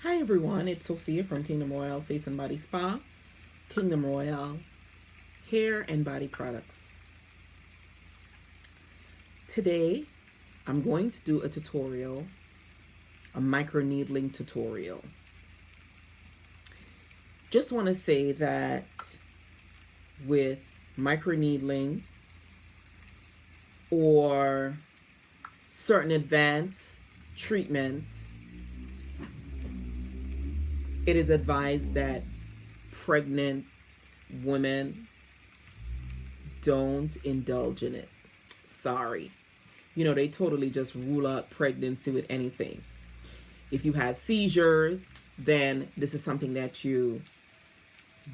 Hi everyone, it's Sophia from Kingdom Royale Face and Body Spa, Kingdom Royale Hair and Body Products. Today, I'm going to do a tutorial, a microneedling tutorial. Just want to say that with microneedling or certain advanced treatments, it is advised that pregnant women don't indulge in it. Sorry. They totally just rule out pregnancy with anything. If you have seizures, then this is something that you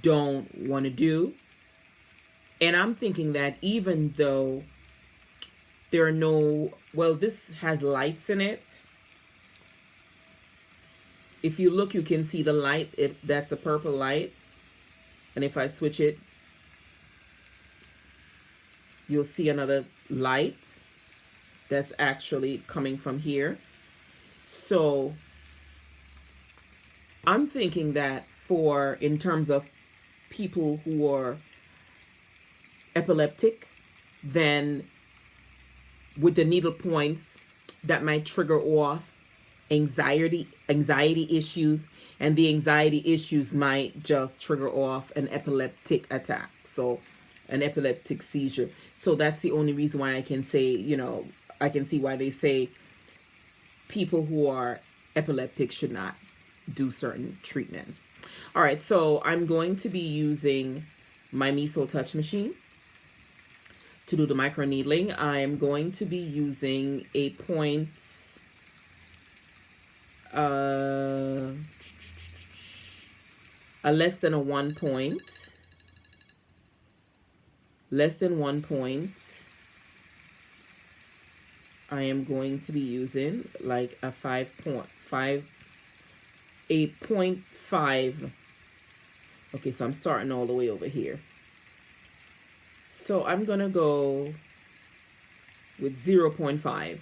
don't want to do. And I'm thinking that even though there are this has lights in it. If you look, you can see the light. That's a purple light. And if I switch it, you'll see another light that's actually coming from here. So I'm thinking that in terms of people who are epileptic, then with the needle points, that might trigger off anxiety issues, and the anxiety issues might just trigger off an epileptic attack, so an epileptic seizure. So that's the only reason why I can say, I can see why they say people who are epileptic should not do certain treatments. All right, so I'm going to be using my Miso Touch machine to do the microneedling. I am going to be using a less than 1 point. Less than 1 point. I am going to be using like a 8.5. Okay, so I'm starting all the way over here. So I'm going to go with 0.5.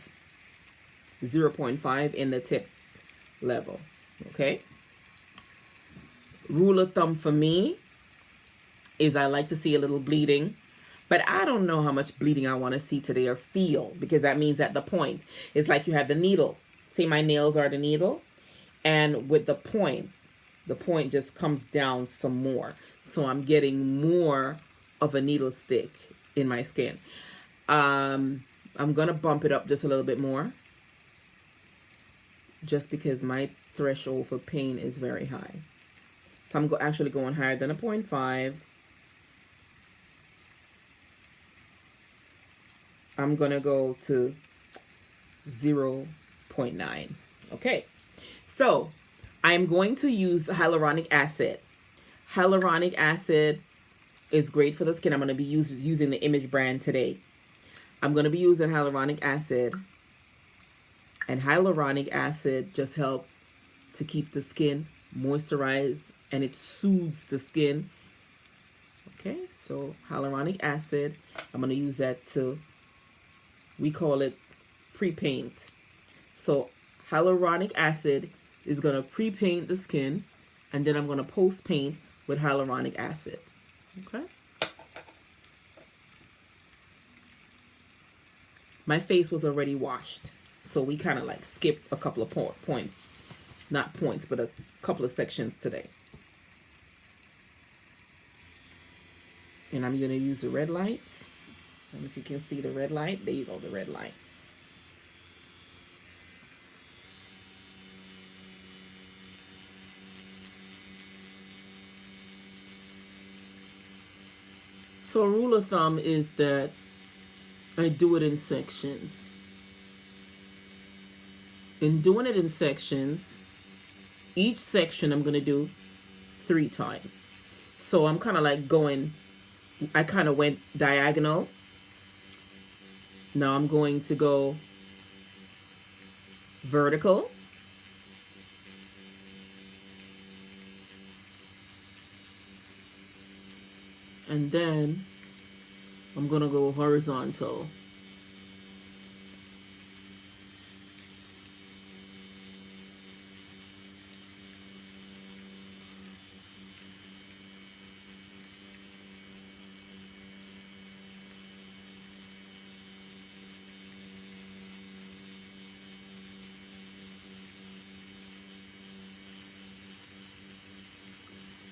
0.5 in the tip level. Okay. Rule of thumb for me is I like to see a little bleeding, but I don't know how much bleeding I want to see today or feel, because that means at the point, it's like you have the needle. Say my nails are the needle, and with the point just comes down some more. So I'm getting more of a needle stick in my skin. I'm going to bump it up just a little bit more, just because my threshold for pain is very high. So I'm actually going higher than a 0.5. I'm going to go to 0.9. Okay. So I'm going to use hyaluronic acid. Hyaluronic acid is great for the skin. I'm going to be using the Image brand today. I'm going to be using hyaluronic acid. And hyaluronic acid just helps to keep the skin moisturized, and it soothes the skin. Okay, so hyaluronic acid, I'm going to use that we call it pre-paint. So hyaluronic acid is going to pre-paint the skin, and then I'm going to post-paint with hyaluronic acid. Okay. My face was already washed, so we kind of like skipped a couple of points. Not points, but a couple of sections today. And I'm going to use the red light. And if you can see the red light, there you go, the red light. So a rule of thumb is that I do it in sections. In doing it in sections, each section I'm going to do 3 times. So I'm kind of like I kind of went diagonal. Now I'm going to go vertical. And then I'm going to go horizontal.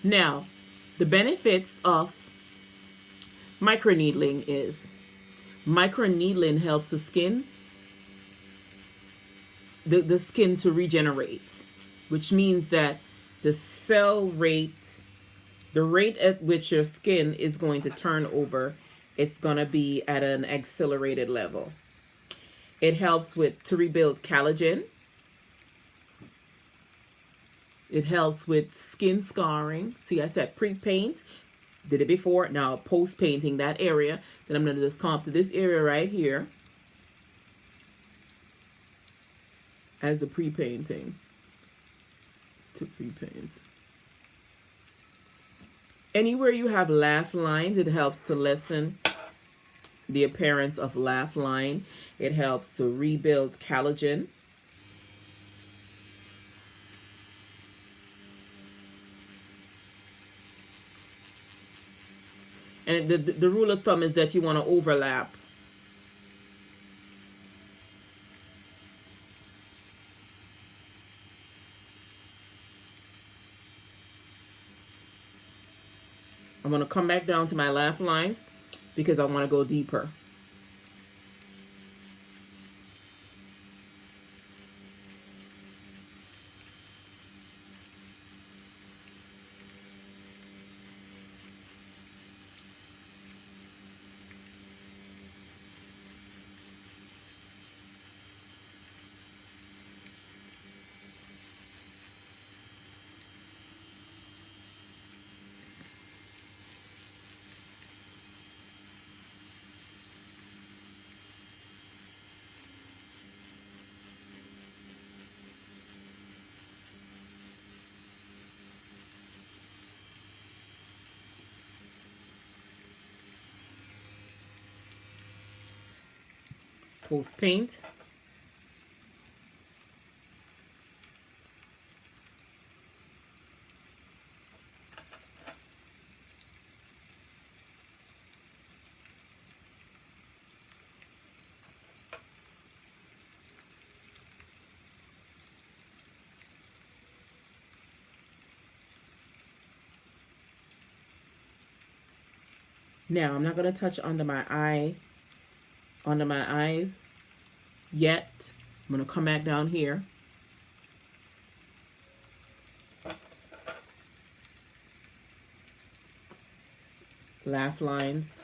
Now, the benefits of microneedling is microneedling helps the skin, the skin to regenerate, which means that the cell rate, the rate at which your skin is going to turn over, it's going to be at an accelerated level. It helps to rebuild collagen. It helps with skin scarring. See, I said pre-paint. Did it before. Now post-painting that area. Then I'm going to just come up to this area right here as the pre-painting. To pre-paint. Anywhere you have laugh lines, it helps to lessen the appearance of laugh line. It helps to rebuild collagen. And the rule of thumb is that you want to overlap. I'm going to come back down to my laugh lines because I want to go deeper. Post paint. Now I'm not going to touch under my eyes yet. I'm going to come back down here. Laugh lines.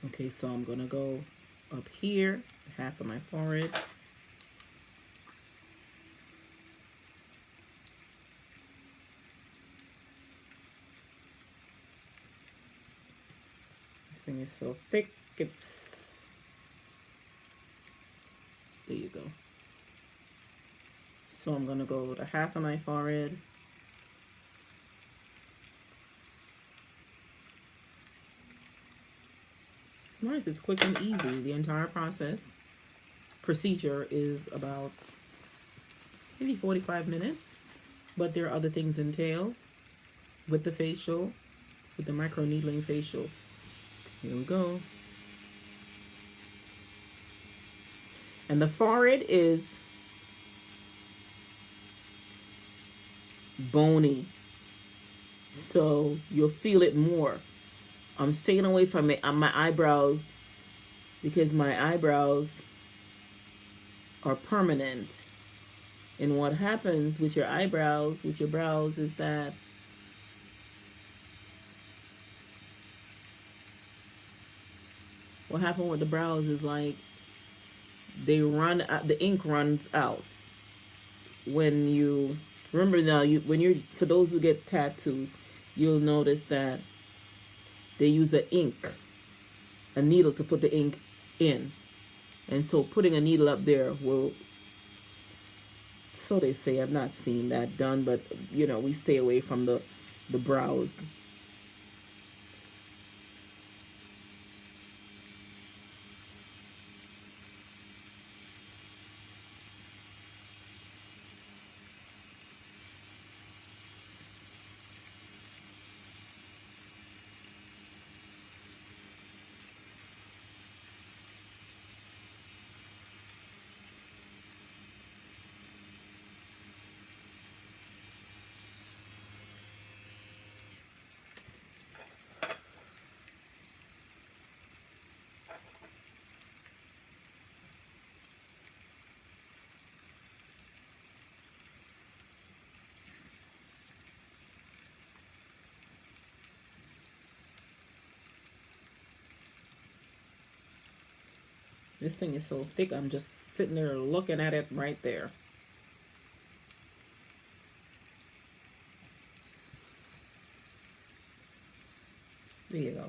Okay, so I'm going to go up here, half of my forehead. This thing is so thick, it's... There you go. So I'm going to go to half of my forehead. It's nice, it's quick and easy. The entire procedure is about maybe 45 minutes, but there are other things entails with the facial, with the microneedling facial. Here we go. And the forehead is bony. So you'll feel it more. I'm staying away from it on my eyebrows because my eyebrows are permanent. And what happens with your eyebrows, with your brows, is that what happened with the brows is like they run out, the ink runs out when you remember now. You when you're for those who get tattoos, you'll notice that they use a needle to put the ink in, and so putting a needle up there will. So they say. I've not seen that done, but you know we stay away from the brows. This thing is so thick, I'm just sitting there looking at it right there. There you go.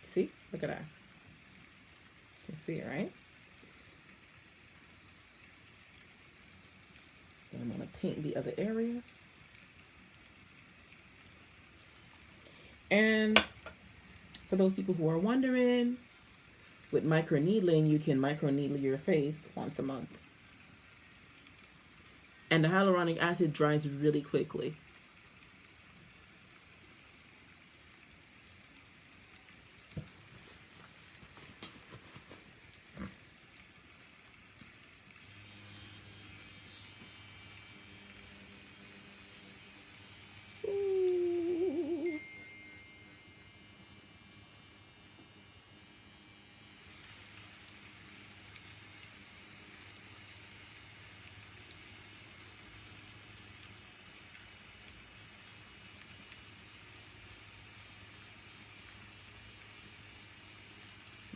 See? Look at that. You can see it, right? Then I'm going to paint the other area. And for those people who are wondering, with microneedling, you can microneedle your face once a month. And the hyaluronic acid dries really quickly.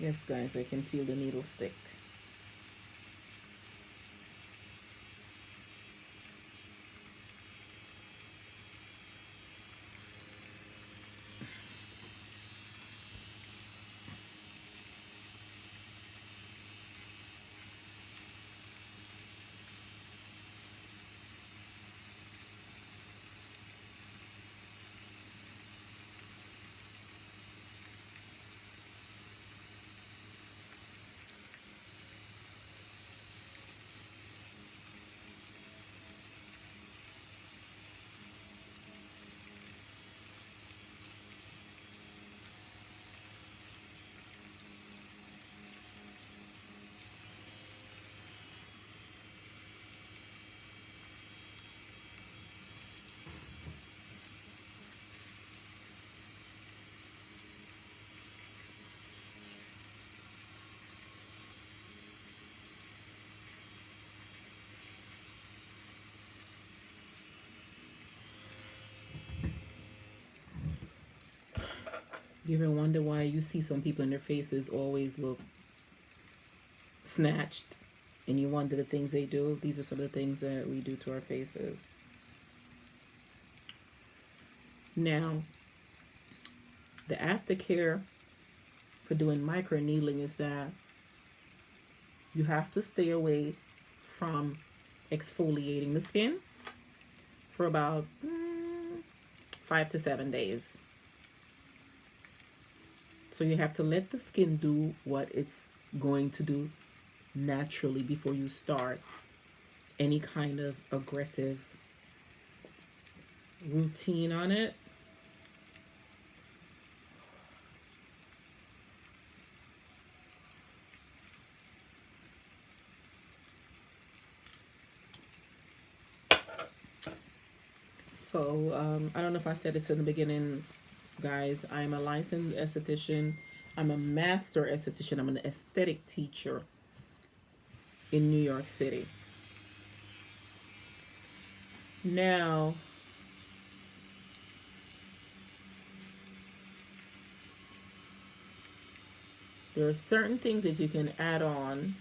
Yes, guys, I can feel the needle stick. You ever wonder why you see some people in their faces always look snatched, and you wonder the things they do? These are some of the things that we do to our faces. Now, the aftercare for doing microneedling is that you have to stay away from exfoliating the skin for about 5 to 7 days. So you have to let the skin do what it's going to do naturally before you start any kind of aggressive routine on it. So, I don't know if I said this in the beginning, guys. I'm a licensed esthetician. I'm a master esthetician. I'm an aesthetic teacher in New York City. Now, there are certain things that you can add on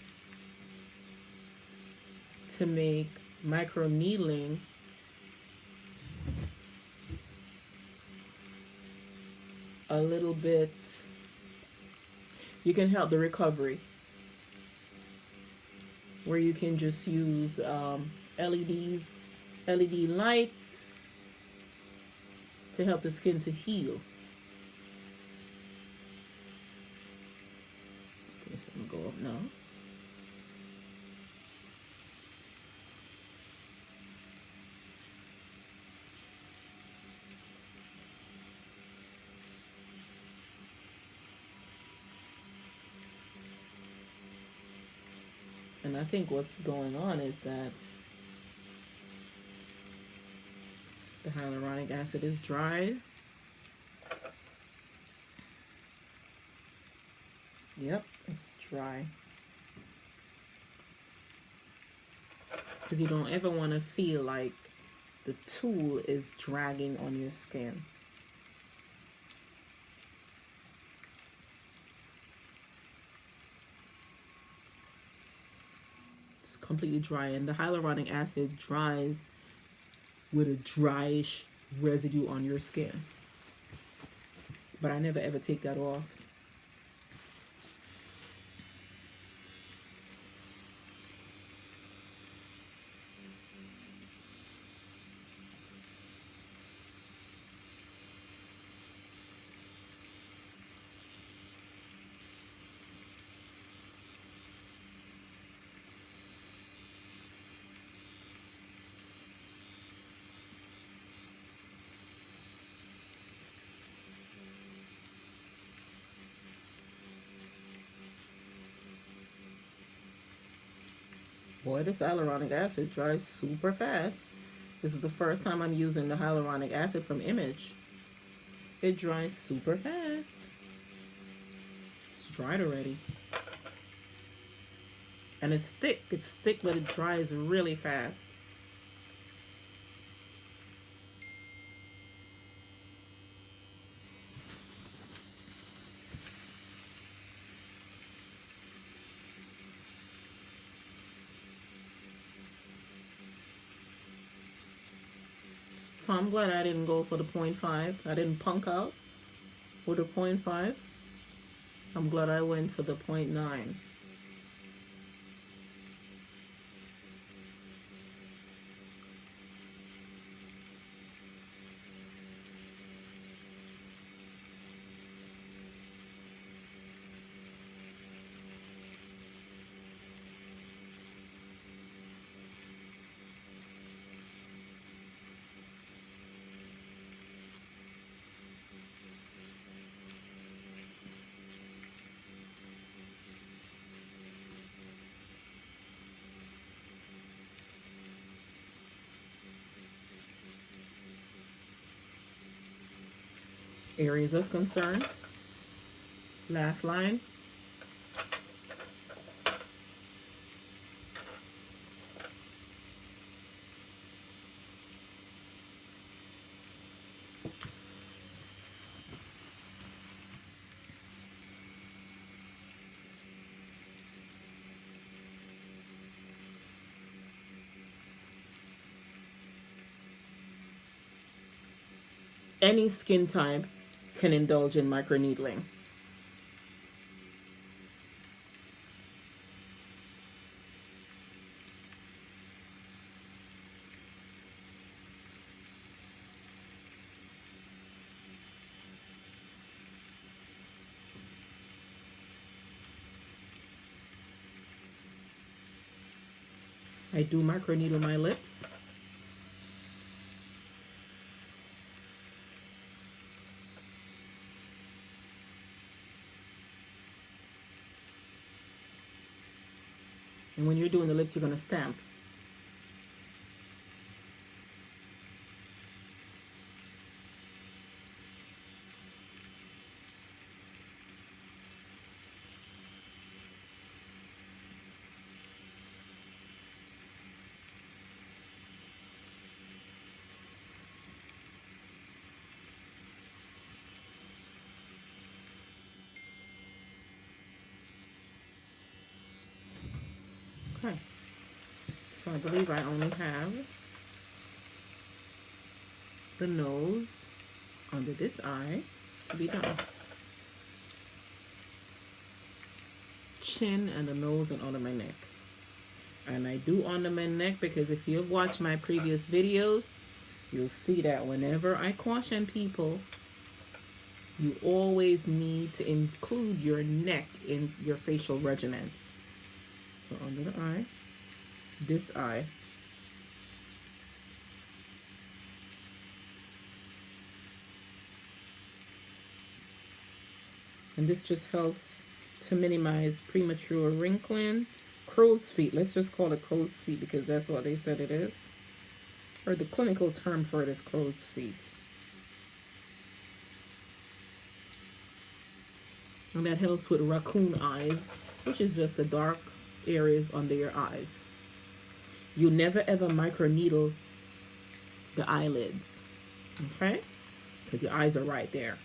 to make microneedling a little bit, you can help the recovery, where you can just use LEDs, LED lights to help the skin to heal. Okay, so I'm gonna go up now. And I think what's going on is that the hyaluronic acid is dry. Yep, it's dry. Because you don't ever want to feel like the tool is dragging on your skin. It's completely dry, and the hyaluronic acid dries with a dryish residue on your skin. But I never ever take that off. Boy, this hyaluronic acid dries super fast. This is the first time I'm using the hyaluronic acid from Image. It dries super fast. It's dried already. And it's thick. It's thick, but it dries really fast. So I'm glad I didn't go for the 0.5. I didn't punk out with the 0.5. I'm glad I went for the 0.9. Areas of concern. Laugh line. Any skin type can indulge in microneedling. I do microneedle my lips. And when you're doing the lips, you're going to stamp. Okay, so I believe I only have the nose under this eye to be done. Chin and the nose and under my neck. And I do under my neck because if you've watched my previous videos, you'll see that whenever I caution people, you always need to include your neck in your facial regimen. So under the eye, this eye, and this just helps to minimize premature wrinkling. Crow's feet, let's just call it crow's feet because that's what they said it is. Or the clinical term for it is crow's feet. And that helps with raccoon eyes, which is just the dark areas under your eyes. You never ever microneedle the eyelids, okay? Because your eyes are right there.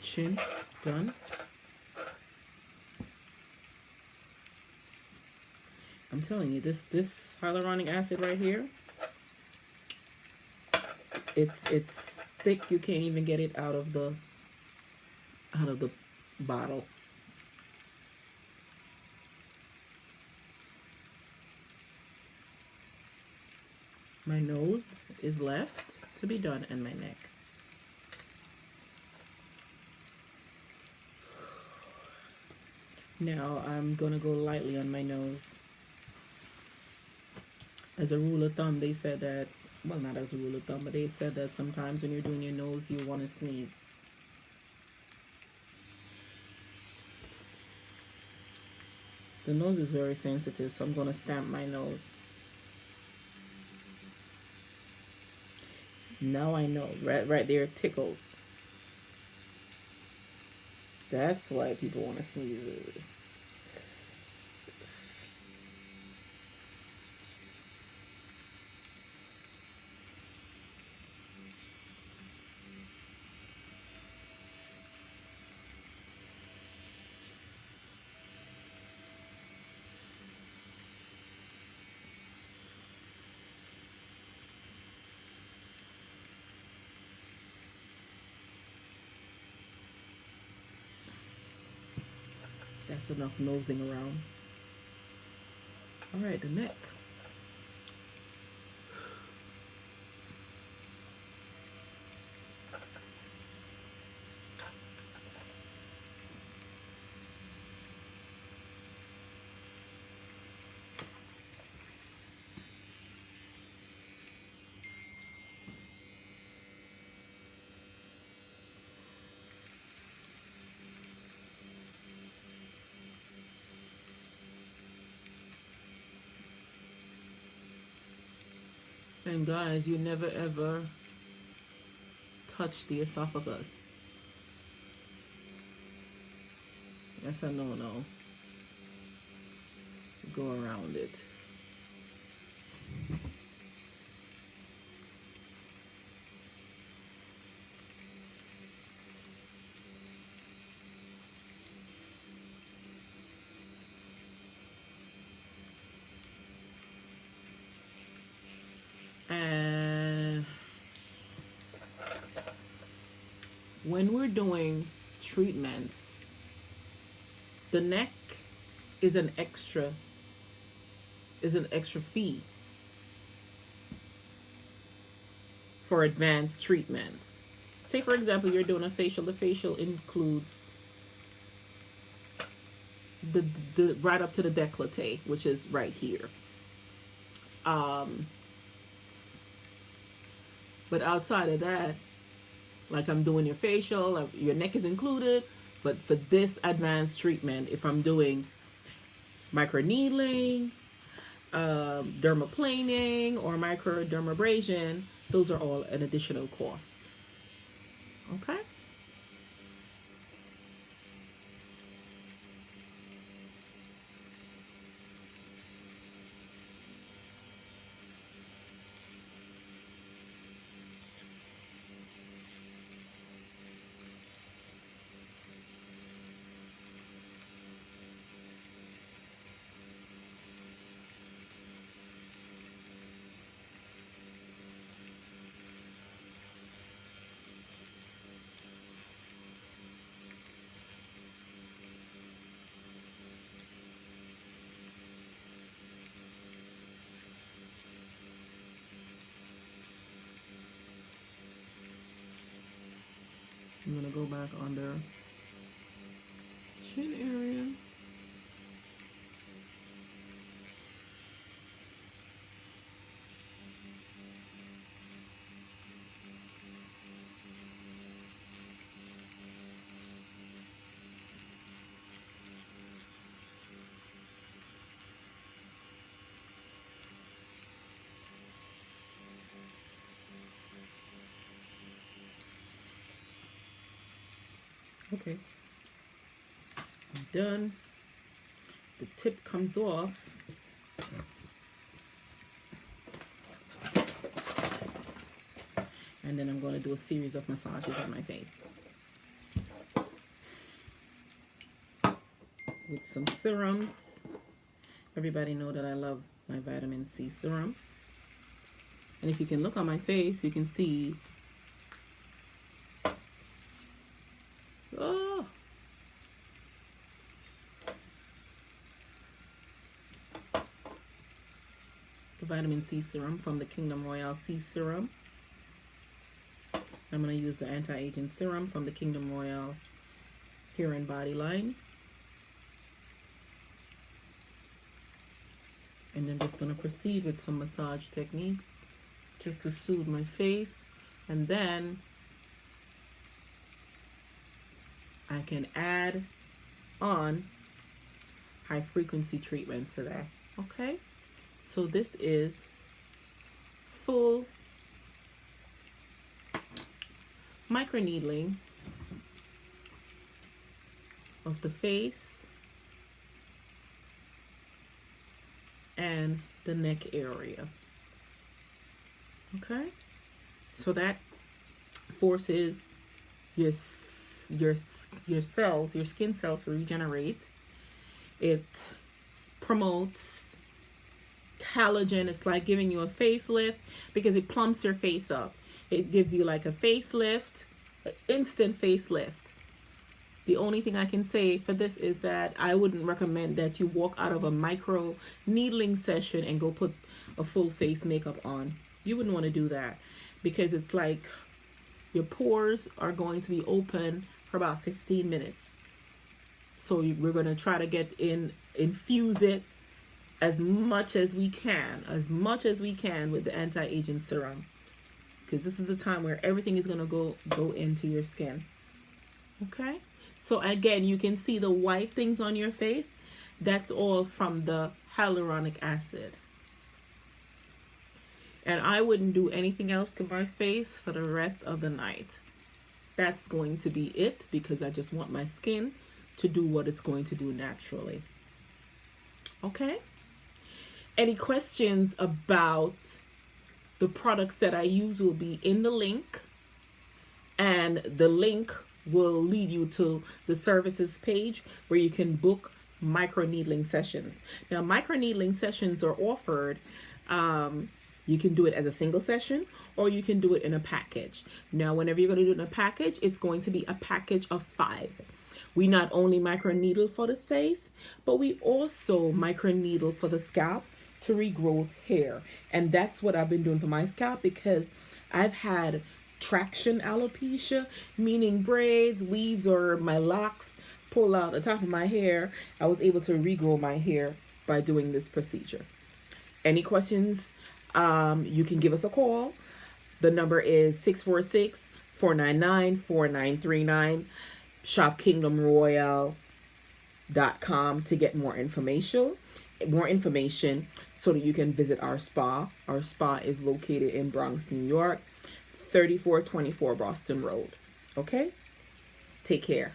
Chin, done. I'm telling you, this hyaluronic acid right here, it's thick. You can't even get it out of the bottle. My nose is left to be done and my neck. Now I'm gonna go lightly on my nose. As a rule of thumb, they said that, well, not as a rule of thumb, but they said that sometimes when you're doing your nose, you want to sneeze. The nose is very sensitive, so I'm going to stamp my nose. Now I know, right there it tickles. That's why people want to sneeze. That's enough nosing around. All right, the neck. And guys, you never ever touch the esophagus. That's a no-no. Go around it. And when we're doing treatments, the neck is an extra fee for advanced treatments. Say for example you're doing a facial. The facial includes the right up to the décolleté, which is right here. But outside of that, like I'm doing your facial, your neck is included. But for this advanced treatment, if I'm doing microneedling, dermaplaning, or microdermabrasion, those are all an additional cost. Okay? I'm going to go back under chin area. Okay, I'm done. The tip comes off. And then I'm going to do a series of massages on my face with some serums. Everybody know that I love my vitamin C serum. And if you can look on my face, you can see the vitamin C serum from the Kingdom Royale C Serum. I'm going to use the anti-aging serum from the Kingdom Royale Hair and Body line. And I'm just going to proceed with some massage techniques just to soothe my face. And then I can add on high frequency treatments to that. Okay? So this is full microneedling of the face and the neck area. Okay? So that forces your cells, your skin cells to regenerate. It promotes collagen. It's like giving you a facelift because it plumps your face up. It gives you like a facelift, an instant facelift. The only thing I can say for this is that I wouldn't recommend that you walk out of a micro needling session and go put a full face makeup on. You wouldn't want to do that because it's like your pores are going to be open for about 15 minutes. So we're going to try to infuse it as much as we can with the anti-aging serum, because this is the time where everything is going to go into your skin. Okay, so again, you can see the white things on your face. That's all from the hyaluronic acid. And I wouldn't do anything else to my face for the rest of the night. That's going to be it, because I just want my skin to do what it's going to do naturally. Okay? Any questions about the products that I use will be in the link, and the link will lead you to the services page where you can book microneedling sessions. Now, microneedling sessions are offered, you can do it as a single session, or you can do it in a package. Now, whenever you're going to do it in a package, it's going to be a package of 5. We not only microneedle for the face, but we also microneedle for the scalp to regrow hair. And that's what I've been doing for my scalp, because I've had traction alopecia, meaning braids, weaves, or my locks pull out the top of my hair. I was able to regrow my hair by doing this procedure. Any questions, you can give us a call. The number is 646-499-4939. ShopKingdomRoyal.com to get more information so that you can visit our spa. Our spa is located in Bronx, New York, 3424 Boston Road. Okay? Take care.